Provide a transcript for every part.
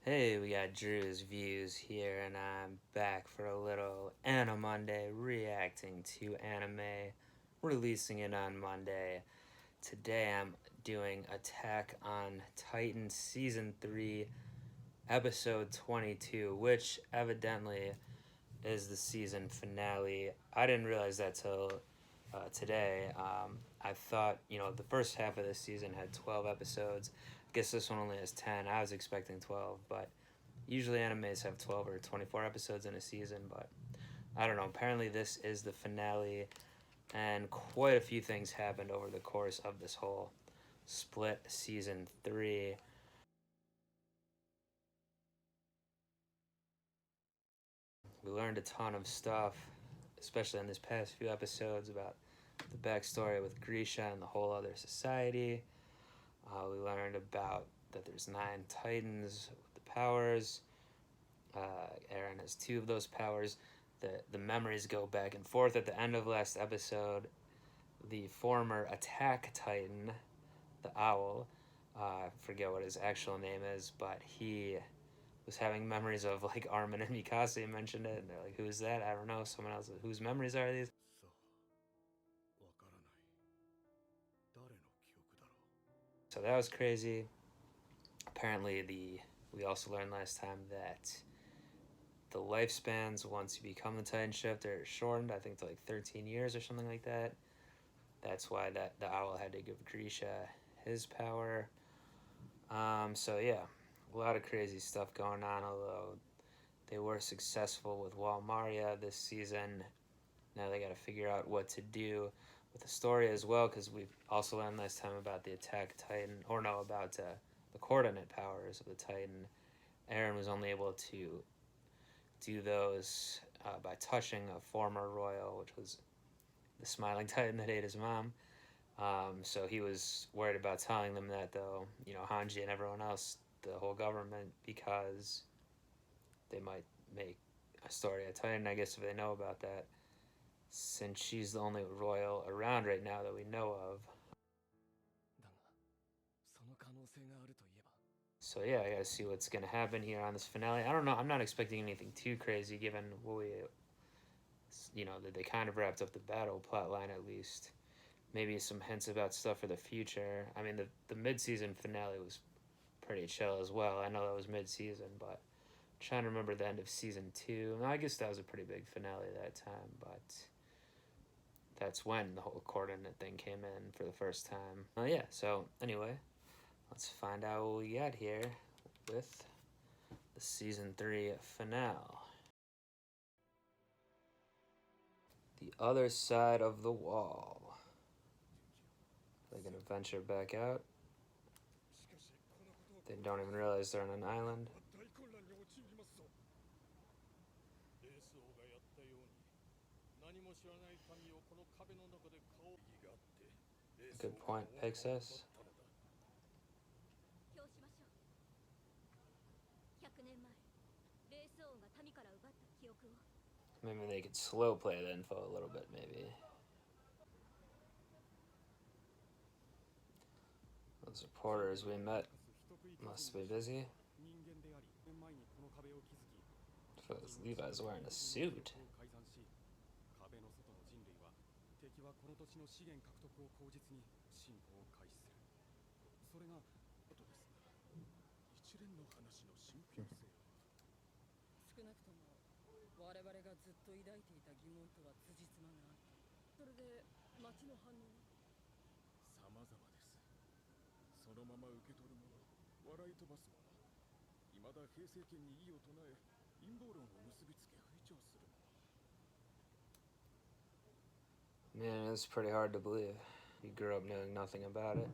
Hey, we got Drewz Viewz here, and I'm back for a little Anime Monday, reacting to anime, releasing it on Monday. Today I'm doing Attack on Titan Season 3, Episode 22, which evidently is the season finale. I didn't realize that till today. I thought, the first half of this season had 12 episodes. I guess this one only has 10. I was expecting 12, but usually animes have 12 or 24 episodes in a season, but I don't know. Apparently, this is the finale, and quite a few things happened over the course of this whole split season 3. We learned a ton of stuff, especially in this past few episodes, about the backstory with Grisha and the whole other society. We learned about that there's 9 Titans with the powers. Eren has 2 of those powers. The memories go back and forth at the end of last episode. The former Attack Titan, the Owl, I forget what his actual name is, but he was having memories of like Armin and Mikasa mentioned it, and they're like, "Who's that? I don't know." Someone else. Whose memories are these? So that was crazy. Apparently, we also learned last time that the lifespans once you become the Titan Shifter are shortened. I think to like 13 years or something like that. That's why the owl had to give Grisha his power. So yeah, a lot of crazy stuff going on. Although they were successful with Walmaria this season, now they got to figure out what to do with the story as well. Because we've also learned last time about the Attack Titan, or no, about the coordinate powers of the Titan. Eren was only able to do those by touching a former royal, which was the Smiling Titan that ate his mom. So he was worried about telling them that, though, Hanji and everyone else, the whole government, because they might make a story of Titan, I guess, if they know about that, since she's the only royal around right now that we know of. So yeah, I gotta see what's gonna happen here on this finale. I don't know. I'm not expecting anything too crazy, given what that they kind of wrapped up the battle plot line at least. Maybe some hints about stuff for the future. I mean, the mid-season finale was pretty chill as well. I know that was mid-season, but I'm trying to remember the end of season 2. I guess that was a pretty big finale that time, but that's when the whole coordinate thing came in for the first time. Yeah, so anyway, let's find out what we got here with the season 3 finale. The other side of the wall. They're gonna venture back out. They don't even realize they're on an island. Good point, Pixis. Maybe they could slow play the info a little bit, maybe. Those reporters we met must be busy. Levi's wearing a suit. Man, it's pretty hard to believe. You grew up knowing nothing about it.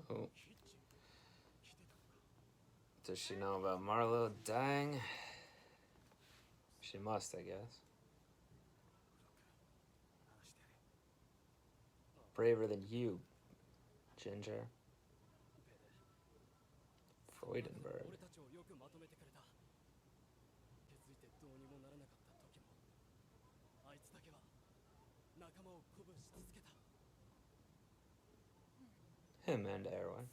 Oh. Does she know about Marlo dying? She must, I guess. Braver than you, Ginger. Freudenberg. Him and Erwin.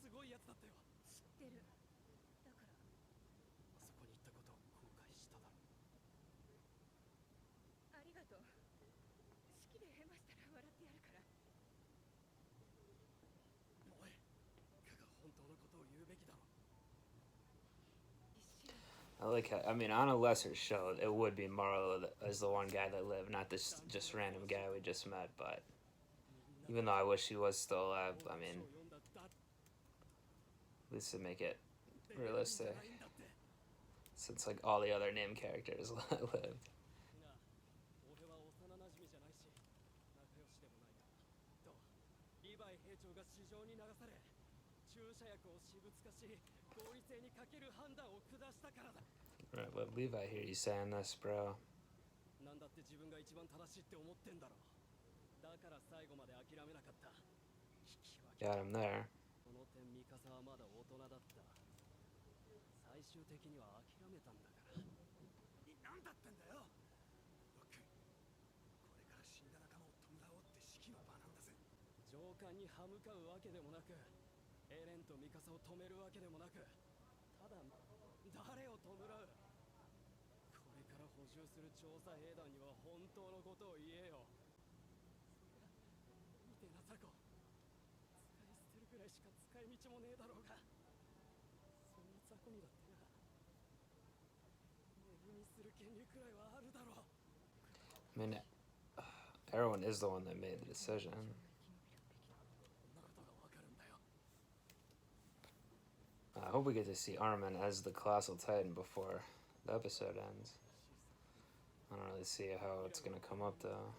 I like how, I mean, on a lesser show, it would be Marlo as the one guy that lived, not this just random guy we just met, but even though I wish he was still alive, I mean, at least to make it realistic, since like all the other named characters lived. Right, what Levi hear you saying this, bro? Got him there. I mean, Erwin is the one that made the decision. I hope we get to see Armin as the Colossal Titan before the episode ends. I don't really see how it's gonna come up though.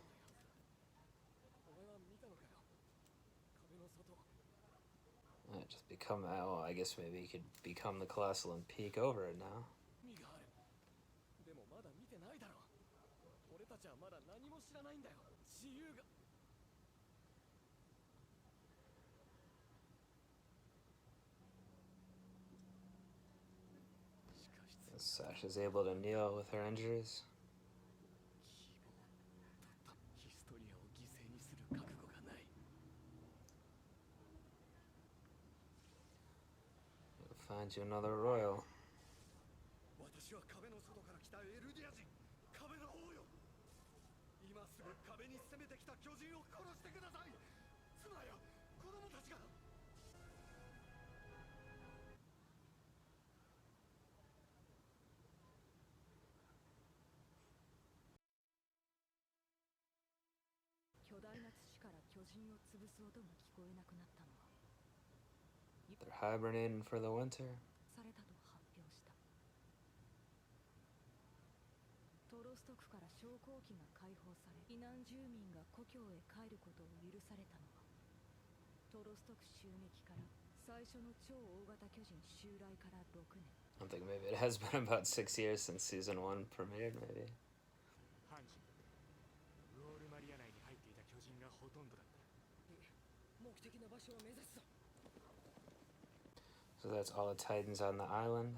Just become, well, I guess maybe he could become the Colossal and peek over it now. Sasha's able to kneel with her injuries. We'll find you another royal. They're hibernating for the winter. I think maybe it has been about 6 years since season 1 premiered, maybe. So that's all the Titans on the island.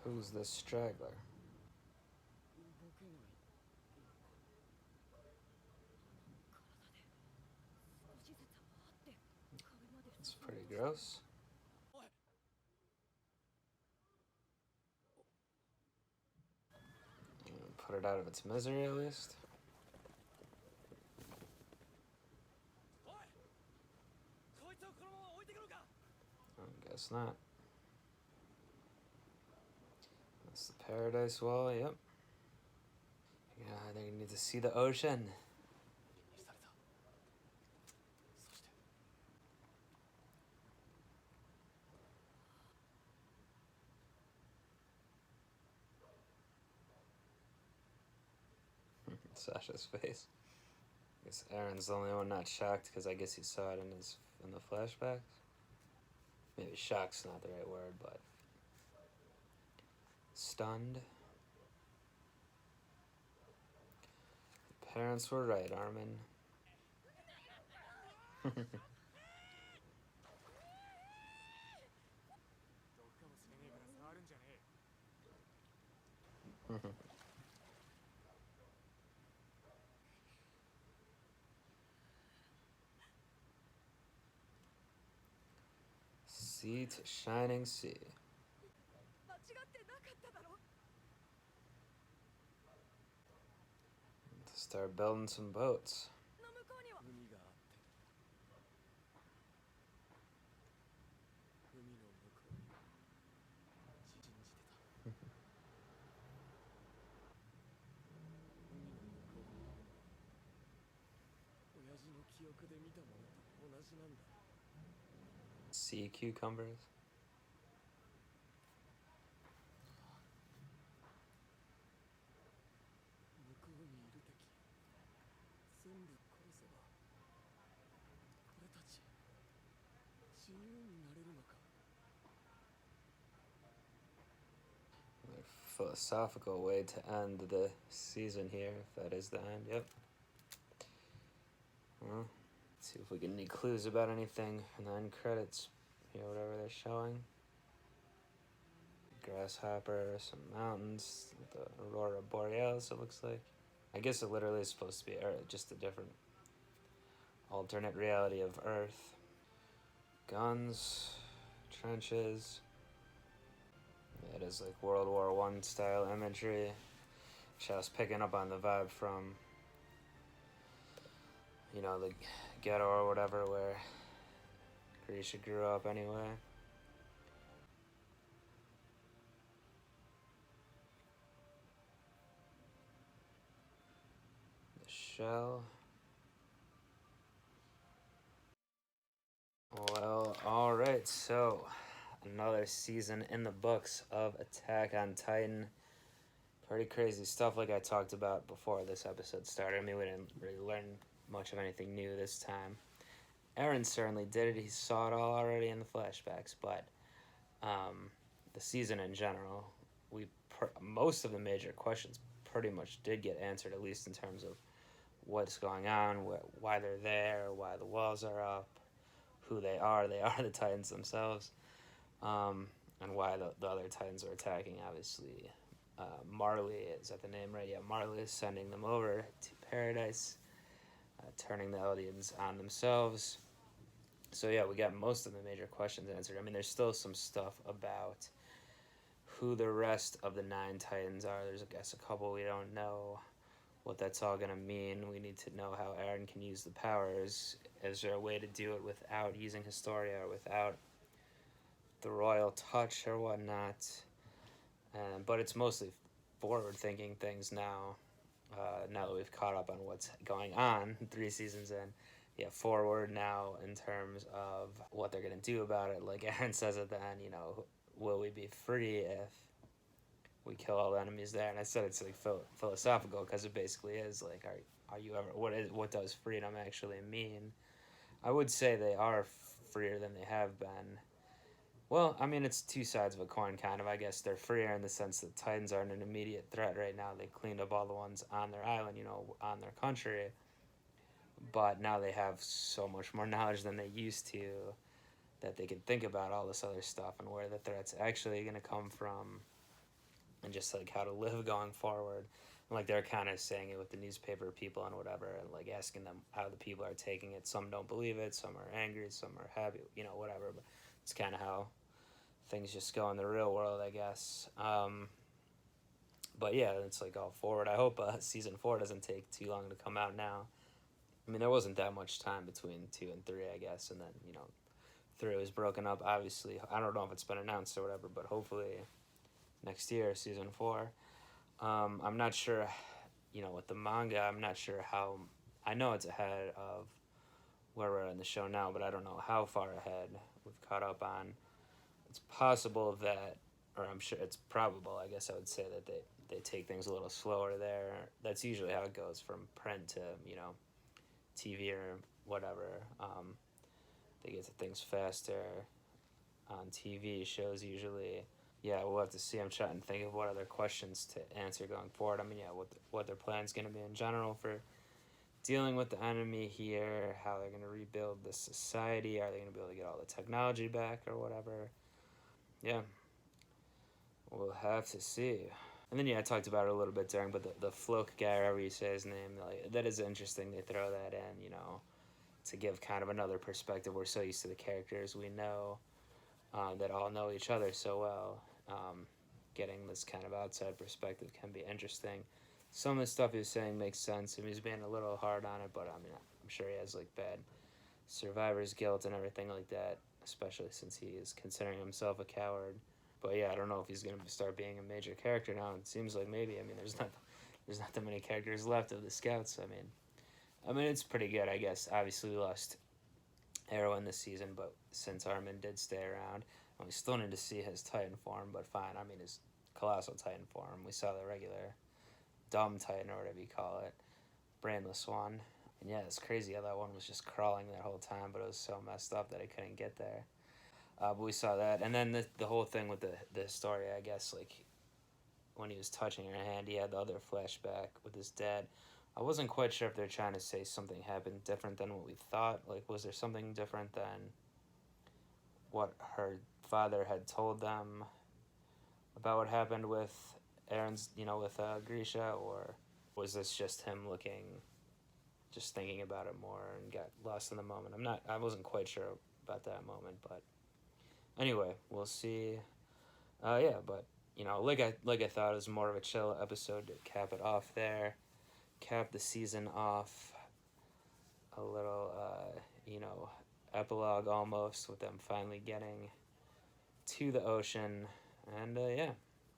Who's this straggler? It's pretty gross. Put it out of its misery at least. I guess not. That's the Paradise Wall, yep. Yeah, they need to see the ocean. Sasha's face. I guess Aaron's the only one not shocked because I guess he saw it in the flashbacks. maybe shock's not the right word, but stunned. Parents were right, Armin. Sea to shining sea. Start building some boats. Sea cucumbers. Philosophical way to end the season here, if that is the end. Yep. Well, let's see if we get any clues about anything in the end credits. You know, whatever they're showing. Grasshopper, some mountains, the Aurora Borealis, it looks like. I guess it literally is supposed to be Earth, just a different alternate reality of Earth. Guns, trenches. It is like World War I style imagery, which I was picking up on the vibe from, you know, the ghetto or whatever where Grisha grew up anyway. The shell. Well, alright, so another season in the books of Attack on Titan. Pretty crazy stuff like I talked about before this episode started. I mean, we didn't really learn much of anything new this time. Eren certainly did it. He saw it all already in the flashbacks, but the season in general, most of the major questions pretty much did get answered, at least in terms of what's going on, why they're there, why the walls are up, who they are. They are the Titans themselves, and why the other Titans are attacking. Obviously, Marley, is that the name, right? Yeah, Marley is sending them over to Paradise, turning the Eldians on themselves. So yeah, we got most of the major questions answered. I mean, there's still some stuff about who the rest of the 9 Titans are. There's, I guess, a couple we don't know what that's all going to mean. We need to know how Eren can use the powers. Is there a way to do it without using Historia or without the royal touch or whatnot? But it's mostly forward-thinking things now, now that we've caught up on what's going on 3 seasons in. Yeah, forward now in terms of what they're going to do about it. Like Eren says at the end, you know, will we be free if we kill all the enemies there? And I said it's like philosophical, because it basically is like, are you ever, what does freedom actually mean? I would say they are freer than they have been. Well, I mean, it's 2 sides of a coin, kind of. I guess they're freer in the sense that Titans aren't an immediate threat right now. They cleaned up all the ones on their island, you know, on their country. But now they have so much more knowledge than they used to, that they can think about all this other stuff and where the threat's actually going to come from, and just like how to live going forward. And like they're kind of saying it with the newspaper people and whatever, and like asking them how the people are taking it. Some don't believe it, some are angry, some are happy, you know, whatever. But it's kind of how things just go in the real world, I guess. But yeah, it's like all forward. I hope season 4 doesn't take too long to come out now. I mean, there wasn't that much time between 2 and 3, I guess, and then, you know, 3 was broken up, obviously. I don't know if it's been announced or whatever, but hopefully next year, season 4. I'm not sure, you know, with the manga, I'm not sure how, I know it's ahead of where we're in the show now, but I don't know how far ahead we've caught up on. It's possible that, or I'm sure it's probable, I guess I would say, that they take things a little slower there. That's usually how it goes from print to, you know, TV or whatever. They get to things faster. on TV shows usually. Yeah, we'll have to see. I'm trying to think of what other questions to answer going forward. I mean, yeah, what their plan's going to be in general for dealing with the enemy here, how they're going to rebuild the society, are they going to be able to get all the technology back or whatever. Yeah, we'll have to see. And then, yeah, I talked about it a little bit during, but the Floke guy, however you say his name, like, that is interesting. They throw that in, you know, to give kind of another perspective. We're so used to the characters we know that all know each other so well. Getting this kind of outside perspective can be interesting. Some of the stuff he was saying makes sense. I mean, he's being a little hard on it, but I mean, I'm sure he has like bad survivor's guilt and everything like that, especially since he is considering himself a coward. But yeah, I don't know if he's gonna start being a major character now. It seems like maybe. I mean, there's not that many characters left of the Scouts. I mean, it's pretty good, I guess. Obviously, we lost Arrow in this season, but since Armin did stay around, and we still need to see his Titan form. But fine, I mean, his Colossal Titan form. We saw the regular dumb Titan or whatever you call it, brainless one. And yeah, it's crazy how that one was just crawling that whole time, but it was so messed up that it couldn't get there. But we saw that, and then the whole thing with the Historia, I guess, like when he was touching her hand, he had the other flashback with his dad. I wasn't quite sure if they're trying to say something happened different than what we thought. Like, was there something different than what her father had told them about what happened with Aaron's, with Grisha, or was this just him just thinking about it more and got lost in the moment? I wasn't quite sure about that moment, but anyway, we'll see. Yeah, but like I thought, it was more of a chill episode to cap it off there, cap the season off. A little, epilogue almost with them finally getting to the ocean, and yeah.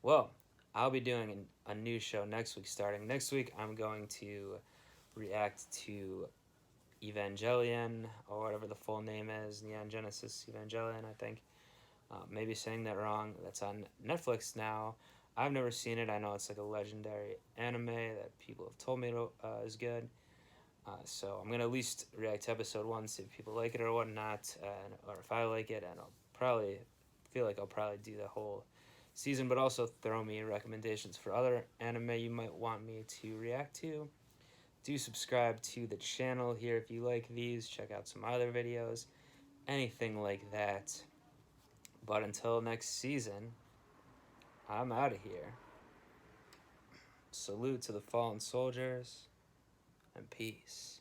Well, I'll be doing a new show next week. Starting next week, I'm going to react to Evangelion, or whatever the full name is, Neon Genesis Evangelion, I think. Maybe saying that wrong. That's on Netflix now. I've never seen it. I know it's like a legendary anime that people have told me is good. So I'm going to at least react to episode 1, see if people like it or whatnot, or if I like it, and I'll probably do the whole season, but also throw me recommendations for other anime you might want me to react to. Do subscribe to the channel here if you like these. Check out some other videos, anything like that. But until next season, I'm out of here. Salute to the fallen soldiers, and peace.